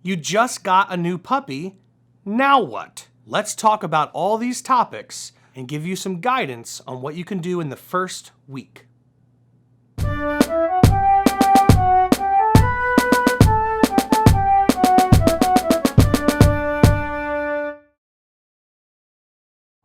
You just got a new puppy. Now what? Let's talk about all these topics and give you some guidance on what you can do in the first week.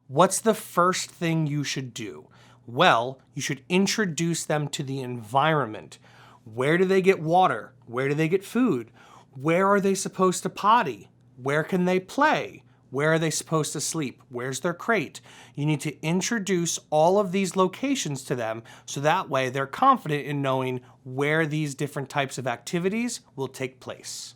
What's the first thing you should do? Well, you should introduce them to the environment. Where do they get water? Where do they get food? Where are they supposed to potty? Where can they play? Where are they supposed to sleep? Where's their crate? You need to introduce all of these locations to them so that way they're confident in knowing where these different types of activities will take place.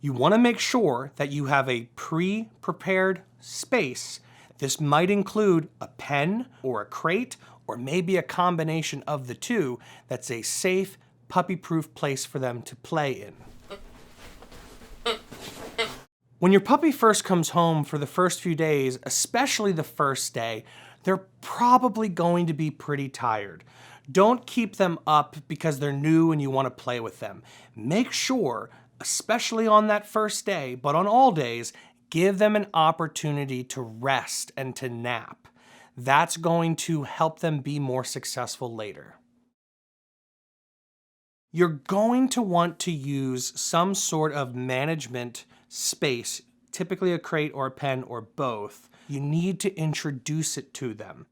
You want to make sure that you have a pre-prepared space. This might include a pen or a crate or maybe a combination of the two that's a safe, puppy-proof place for them to play in. When your puppy first comes home for the first few days, especially the first day, they're probably going to be pretty tired. Don't keep them up because they're new and you want to play with them. Make sure, especially on that first day, but on all days, give them an opportunity to rest and to nap. That's going to help them be more successful later. You're going to want to use some sort of management space, typically a crate or a pen or both. You need to introduce it to them.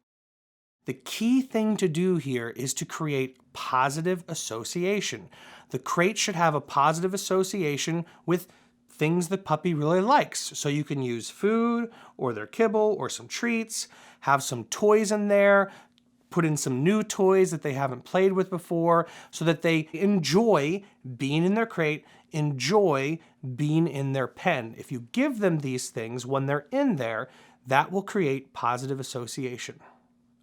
The key thing to do here is to create positive association. The crate should have a positive association with things the puppy really likes. So you can use food or their kibble or some treats, have some toys in there, put in some new toys that they haven't played with before so that they enjoy being in their crate, enjoy being in their pen. If you give them these things when they're in there, that will create positive association.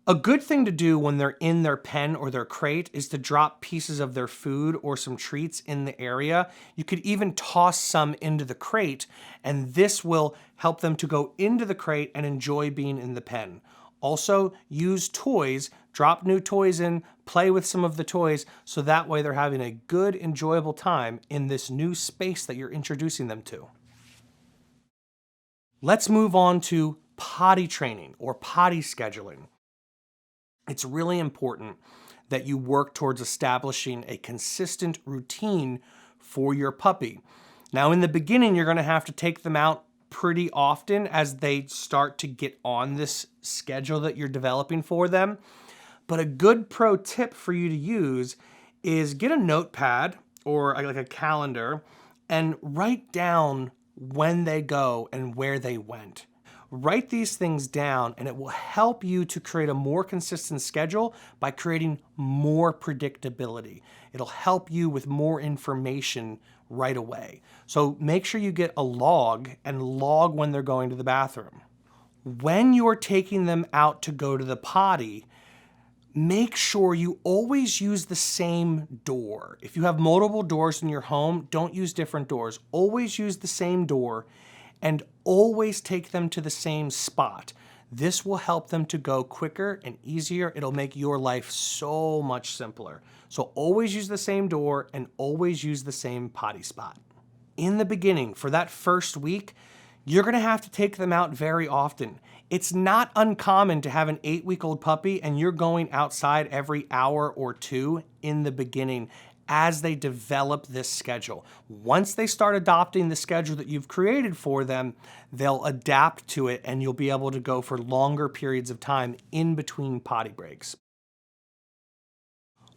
A good thing to do when they're in their pen or their crate is to drop pieces of their food or some treats in the area. You could even toss some into the crate, and this will help them to go into the crate and enjoy being in the pen. Also, use toys, drop new toys in, play with some of the toys, so that way they're having a good, enjoyable time in this new space that you're introducing them to. Let's move on to potty training or potty scheduling. It's really important that you work towards establishing a consistent routine for your puppy. Now, in the beginning, you're going to have to take them out pretty often as they start to get on this schedule that you're developing for them. But a good pro tip for you to use is get a notepad or like a calendar and write down when they go and where they went. Write these things down and it will help you to create a more consistent schedule by creating more predictability. It'll help you with more information right away. So make sure you get a log and log when they're going to the bathroom. When you're taking them out to go to the potty, make sure you always use the same door. If you have multiple doors in your home, don't use different doors. Always use the same door and always take them to the same spot. This will help them to go quicker and easier. It'll make your life so much simpler. So always use the same door and always use the same potty spot. In the beginning, for that first week, you're gonna have to take them out very often. It's not uncommon to have an 8-week-old puppy and you're going outside every hour or two in the beginning as they develop this schedule. Once they start adopting the schedule that you've created for them, they'll adapt to it and you'll be able to go for longer periods of time in between potty breaks.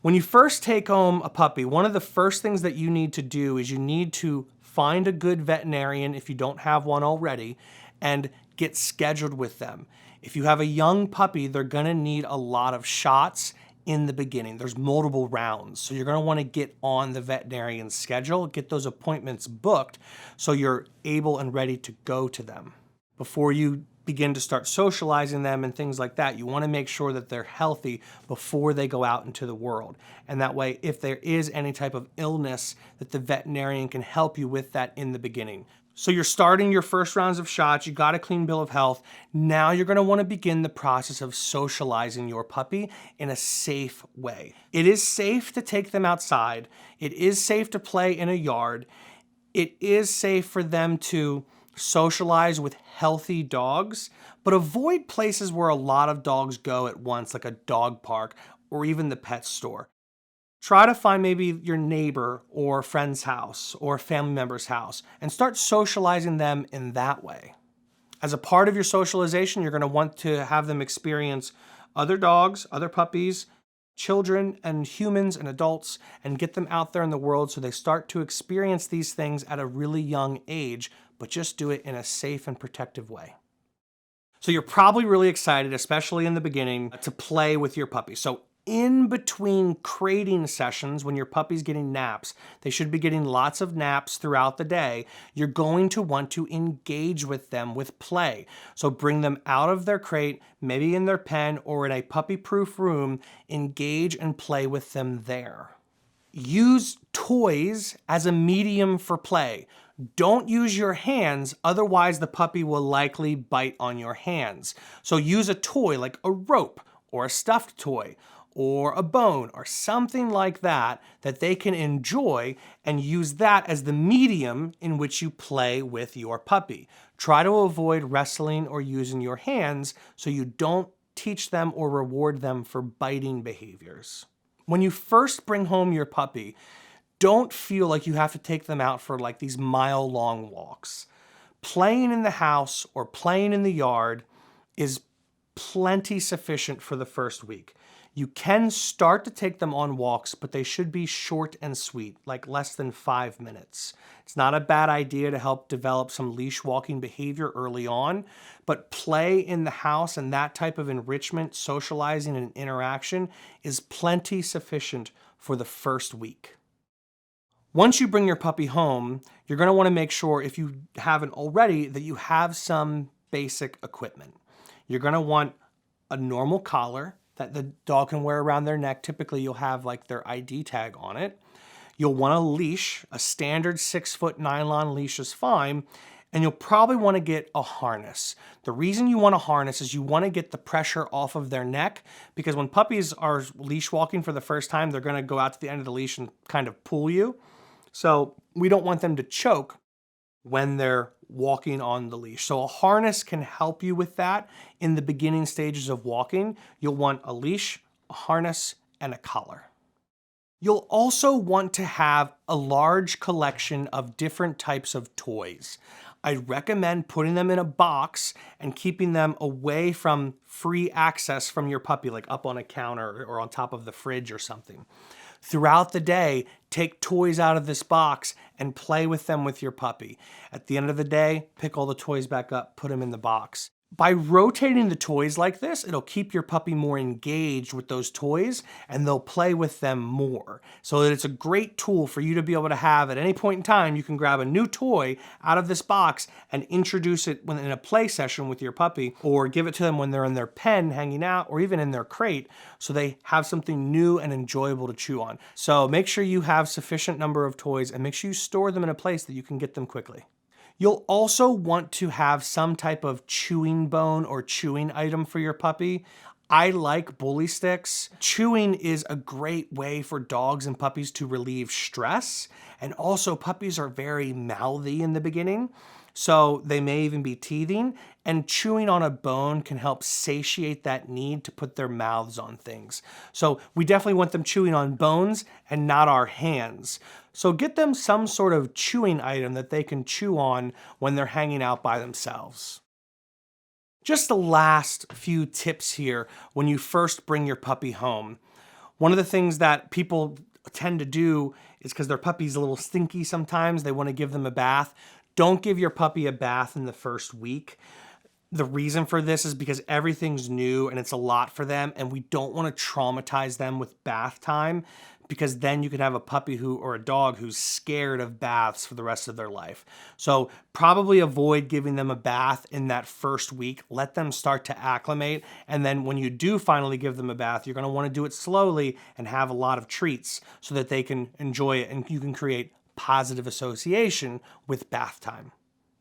When you first take home a puppy, one of the first things that you need to do is you need to find a good veterinarian if you don't have one already and get scheduled with them. If you have a young puppy, they're gonna need a lot of shots in the beginning. There's multiple rounds. So you're gonna wanna get on the veterinarian's schedule, get those appointments booked so you're able and ready to go to them. Before you begin to start socializing them and things like that, you wanna make sure that they're healthy before they go out into the world. And that way, if there is any type of illness, that the veterinarian can help you with that in the beginning. So you're starting your first rounds of shots, you got a clean bill of health. Now you're gonna wanna begin the process of socializing your puppy in a safe way. It is safe to take them outside. It is safe to play in a yard. It is safe for them to socialize with healthy dogs, but avoid places where a lot of dogs go at once, like a dog park or even the pet store. Try to find maybe your neighbor or friend's house or family member's house and start socializing them in that way. As a part of your socialization, you're going to want to have them experience other dogs, other puppies, children and humans and adults, and get them out there in the world so they start to experience these things at a really young age, but just do it in a safe and protective way. So you're probably really excited, especially in the beginning, to play with your puppy. So in between crating sessions, when your puppy's getting naps, they should be getting lots of naps throughout the day. You're going to want to engage with them with play. So bring them out of their crate, maybe in their pen or in a puppy-proof room, engage and play with them there. Use toys as a medium for play. Don't use your hands, otherwise the puppy will likely bite on your hands. So use a toy like a rope or a stuffed toy or a bone or something like that that they can enjoy, and use that as the medium in which you play with your puppy. Try to avoid wrestling or using your hands so you don't teach them or reward them for biting behaviors. When you first bring home your puppy, don't feel like you have to take them out for like these mile-long walks. Playing in the house or playing in the yard is plenty sufficient for the first week. You can start to take them on walks, but they should be short and sweet, like less than 5 minutes. It's not a bad idea to help develop some leash walking behavior early on, but play in the house and that type of enrichment, socializing, and interaction is plenty sufficient for the first week. Once you bring your puppy home, you're going to want to make sure, if you haven't already, that you have some basic equipment. You're going to want a normal collar that the dog can wear around their neck. Typically, you'll have like their ID tag on it. You'll want a leash. A standard 6-foot nylon leash is fine. And you'll probably want to get a harness. The reason you want a harness is you want to get the pressure off of their neck, because when puppies are leash walking for the first time, they're going to go out to the end of the leash and kind of pull you. So we don't want them to choke when they're walking on the leash. So a harness can help you with that in the beginning stages of walking. You'll want a leash, a harness, and a collar. You'll also want to have a large collection of different types of toys. I'd recommend putting them in a box and keeping them away from free access from your puppy, like up on a counter or on top of the fridge or something. Throughout the day, take toys out of this box and play with them with your puppy. At the end of the day, pick all the toys back up, put them in the box. By rotating the toys like this, it'll keep your puppy more engaged with those toys, and they'll play with them more. So that it's a great tool for you to be able to have at any point in time. You can grab a new toy out of this box and introduce it when in a play session with your puppy, or give it to them when they're in their pen hanging out, or even in their crate, so they have something new and enjoyable to chew on. So make sure you have sufficient number of toys, and make sure you store them in a place that you can get them quickly. You'll also want to have some type of chewing bone or chewing item for your puppy. I like bully sticks. Chewing is a great way for dogs and puppies to relieve stress. And also, puppies are very mouthy in the beginning, so they may even be teething. And chewing on a bone can help satiate that need to put their mouths on things. So we definitely want them chewing on bones and not our hands. So get them some sort of chewing item that they can chew on when they're hanging out by themselves. Just the last few tips here when you first bring your puppy home. One of the things that people tend to do is, because their puppy's a little stinky sometimes, they want to give them a bath. Don't give your puppy a bath in the first week. The reason for this is because everything's new and it's a lot for them, and we don't want to traumatize them with bath time, because then you could have a puppy or a dog who's scared of baths for the rest of their life. So probably avoid giving them a bath in that first week. Let them start to acclimate. And then when you do finally give them a bath, you're going to want to do it slowly and have a lot of treats so that they can enjoy it and you can create positive association with bath time.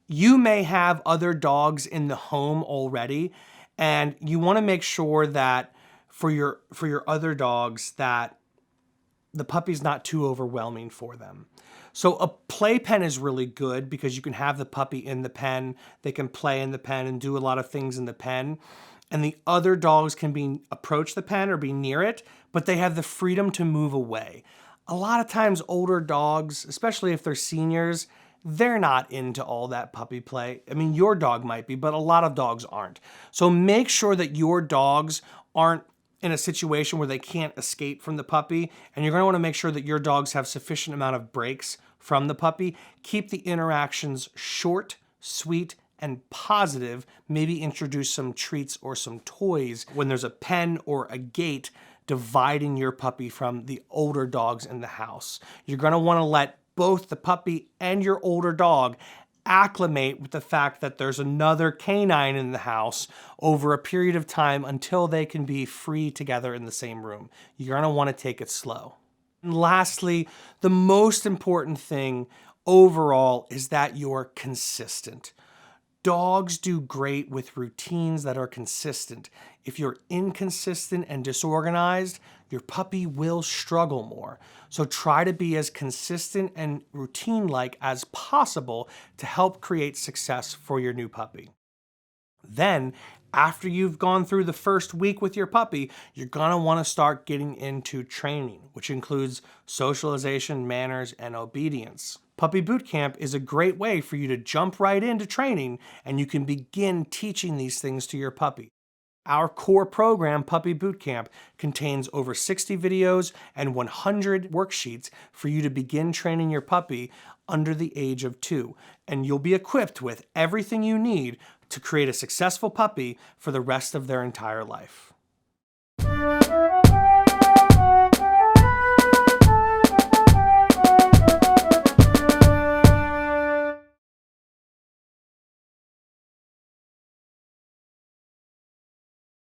You may have other dogs in the home already, and you want to make sure that for your other dogs that the puppy's not too overwhelming for them. So a playpen is really good because you can have the puppy in the pen. They can play in the pen and do a lot of things in the pen. And the other dogs can approach the pen or be near it, but they have the freedom to move away. A lot of times older dogs, especially if they're seniors, they're not into all that puppy play. I mean, your dog might be, but a lot of dogs aren't. So make sure that your dogs aren't in a situation where they can't escape from the puppy, and you're going to want to make sure that your dogs have sufficient amount of breaks from the puppy. Keep the interactions short, sweet, and positive. Maybe introduce some treats or some toys when there's a pen or a gate dividing your puppy from the older dogs in the house. You're going to want to let both the puppy and your older dog acclimate with the fact that there's another canine in the house over a period of time until they can be free together in the same room. You're going to want to take it slow. And lastly, the most important thing overall is that you're consistent. Dogs do great with routines that are consistent. If you're inconsistent and disorganized, your puppy will struggle more. So try to be as consistent and routine-like as possible to help create success for your new puppy. Then, after you've gone through the first week with your puppy, you're gonna wanna start getting into training, which includes socialization, manners, and obedience. Puppy Boot Camp is a great way for you to jump right into training, and you can begin teaching these things to your puppy. Our core program, Puppy Boot Camp, contains over 60 videos and 100 worksheets for you to begin training your puppy under the age of 2, and you'll be equipped with everything you need to create a successful puppy for the rest of their entire life.